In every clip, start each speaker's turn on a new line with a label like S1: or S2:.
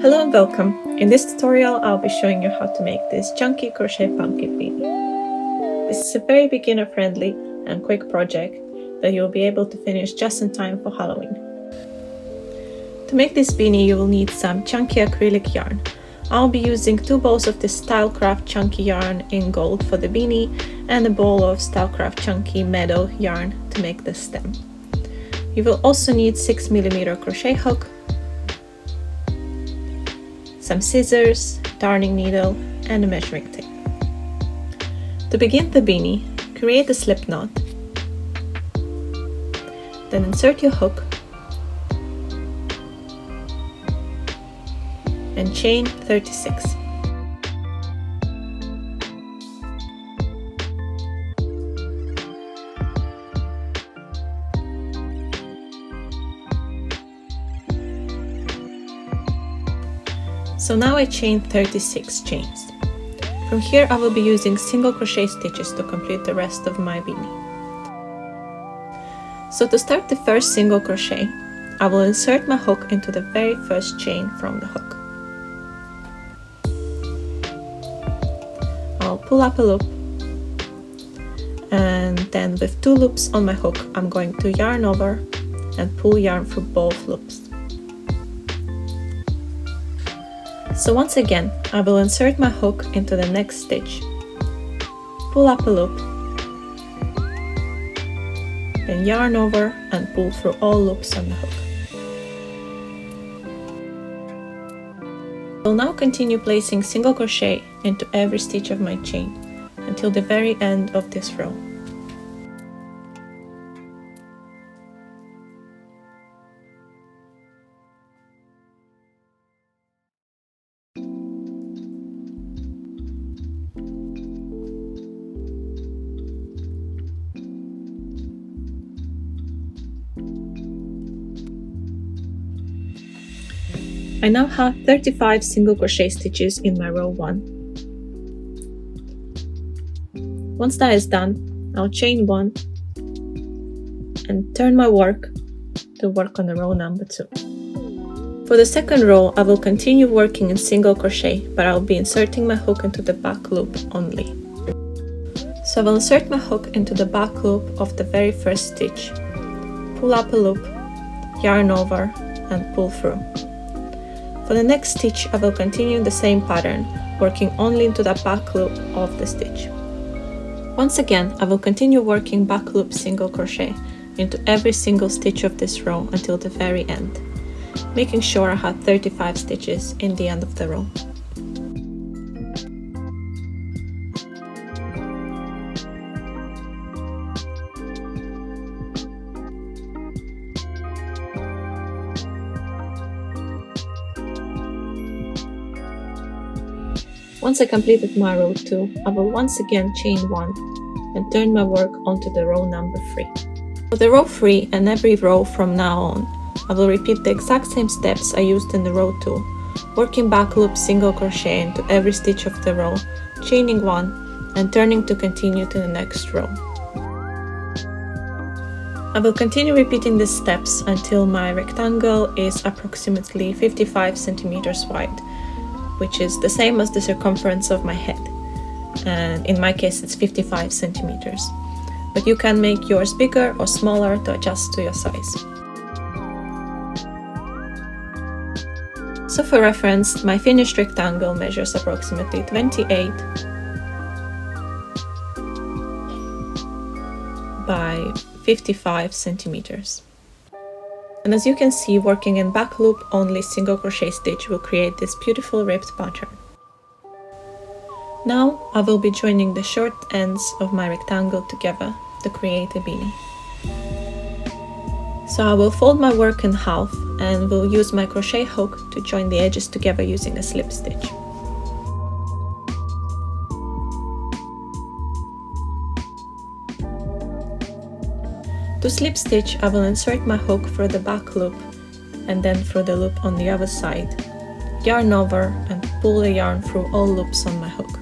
S1: Hello and welcome. In this tutorial I'll be showing you how to make this chunky crochet pumpkin beanie. This is a very beginner friendly and quick project that you'll be able to finish just in time for Halloween. To make this beanie you will need some chunky acrylic yarn. I'll be using 2 balls of this Stylecraft chunky yarn in gold for the beanie and a ball of Stylecraft chunky Meadow yarn to make the stem. You will also need 6mm crochet hook, some scissors, darning needle and a measuring tape. To begin the beanie, create a slip knot, then insert your hook and chain 36. So now I chained 36 chains. From here I will be using single crochet stitches to complete the rest of my beanie. So to start the first single crochet, I will insert my hook into the very first chain from the hook. I'll pull up a loop, and then with 2 loops on my hook I'm going to yarn over and pull yarn through both loops. So once again, I will insert my hook into the next stitch, pull up a loop, then yarn over and pull through all loops on the hook. I will now continue placing single crochet into every stitch of my chain until the very end of this row. I now have 35 single crochet stitches in my row 1. Once that is done, I'll chain 1 and turn my work to work on the row number 2. For the second row, I will continue working in single crochet, but I'll be inserting my hook into the back loop only. So I will insert my hook into the back loop of the very first stitch, pull up a loop, yarn over and pull through. For the next stitch, I will continue the same pattern, working only into the back loop of the stitch. Once again, I will continue working back loop single crochet into every single stitch of this row until the very end, making sure I have 35 stitches in the end of the row. Once I completed my row 2, I will once again chain 1 and turn my work onto the row number 3. For the row 3 and every row from now on, I will repeat the exact same steps I used in the row 2, working back loop single crochet into every stitch of the row, chaining 1 and turning to continue to the next row. I will continue repeating these steps until my rectangle is approximately 55 centimeters wide, which is the same as the circumference of my head, and in my case it's 55 centimeters. But you can make yours bigger or smaller to adjust to your size. So for reference, my finished rectangle measures approximately 28 by 55 centimeters. And as you can see, working in back loop only single crochet stitch will create this beautiful ribbed pattern. Now I will be joining the short ends of my rectangle together to create a beanie. So I will fold my work in half and will use my crochet hook to join the edges together using a slip stitch. To slip stitch, I will insert my hook through the back loop and then through the loop on the other side, yarn over and pull the yarn through all loops on my hook.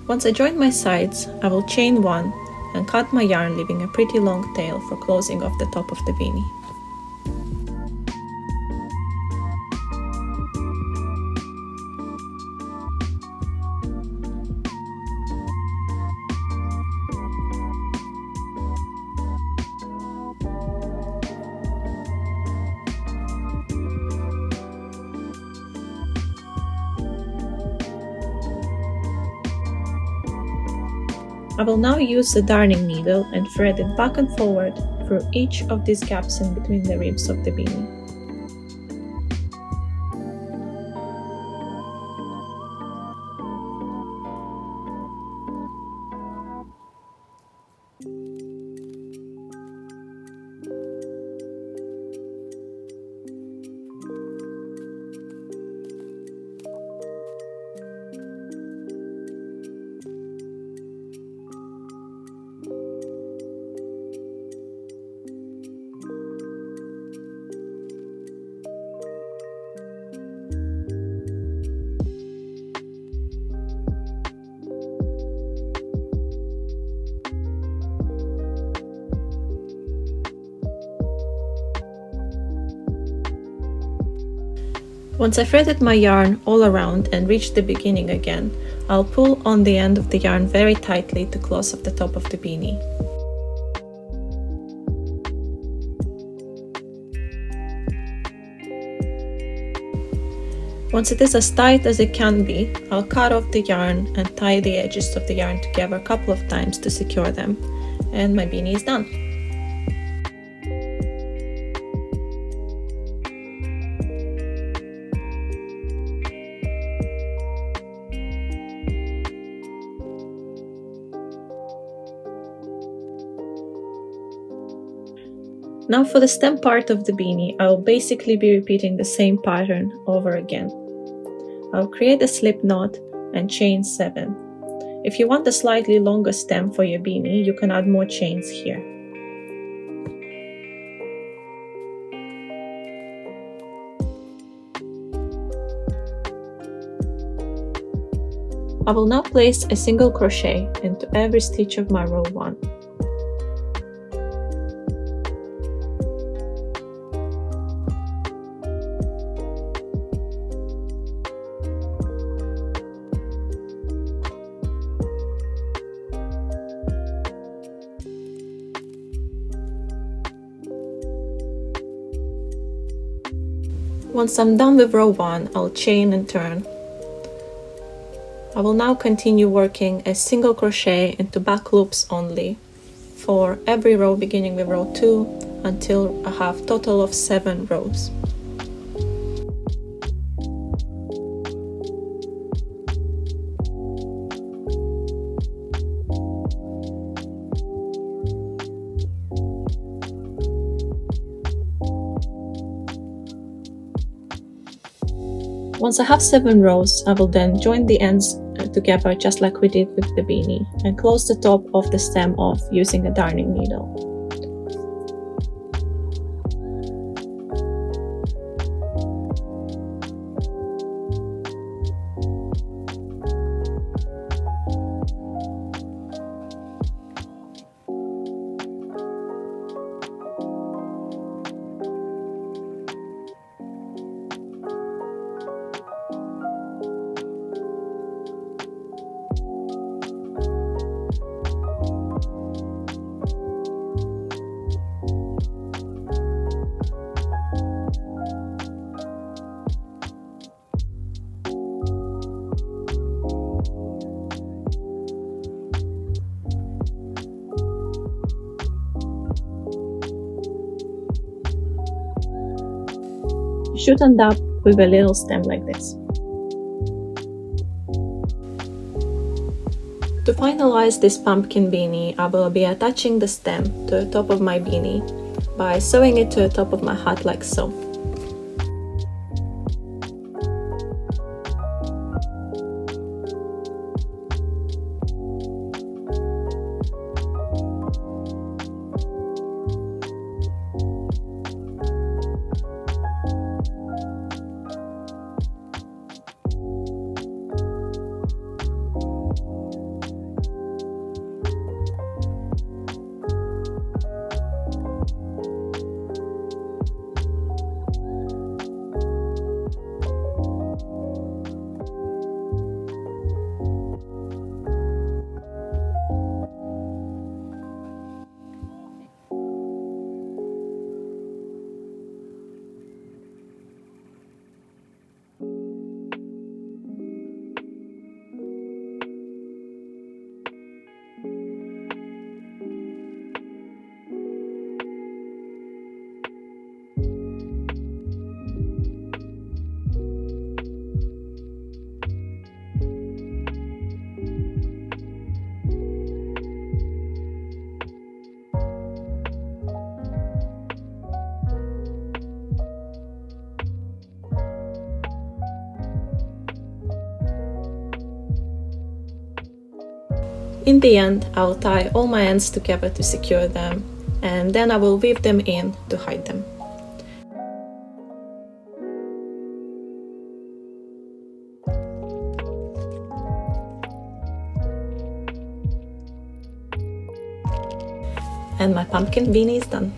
S1: Once I join my sides, I will chain one and cut my yarn, leaving a pretty long tail for closing off the top of the beanie. I will now use the darning needle and thread it back and forward through each of these gaps in between the ribs of the beanie. Once I threaded my yarn all around and reached the beginning again, I'll pull on the end of the yarn very tightly to close off the top of the beanie. Once it is as tight as it can be, I'll cut off the yarn and tie the edges of the yarn together a couple of times to secure them, and my beanie is done. Now for the stem part of the beanie, I will basically be repeating the same pattern over again. I'll create a slip knot and chain 7. If you want a slightly longer stem for your beanie, you can add more chains here. I will now place a single crochet into every stitch of my row 1. Once I'm done with row 1, I'll chain and turn. I will now continue working a single crochet into back loops only for every row beginning with row 2 until I have a total of 7 rows. Once I have 7 rows, I will then join the ends together just like we did with the beanie and close the top of the stem off using a darning needle. You should end up with a little stem like this. To finalize this pumpkin beanie, I will be attaching the stem to the top of my beanie by sewing it to the top of my hat like so. In the end, I'll tie all my ends together to secure them, and then I will weave them in to hide them. And my pumpkin beanie is done.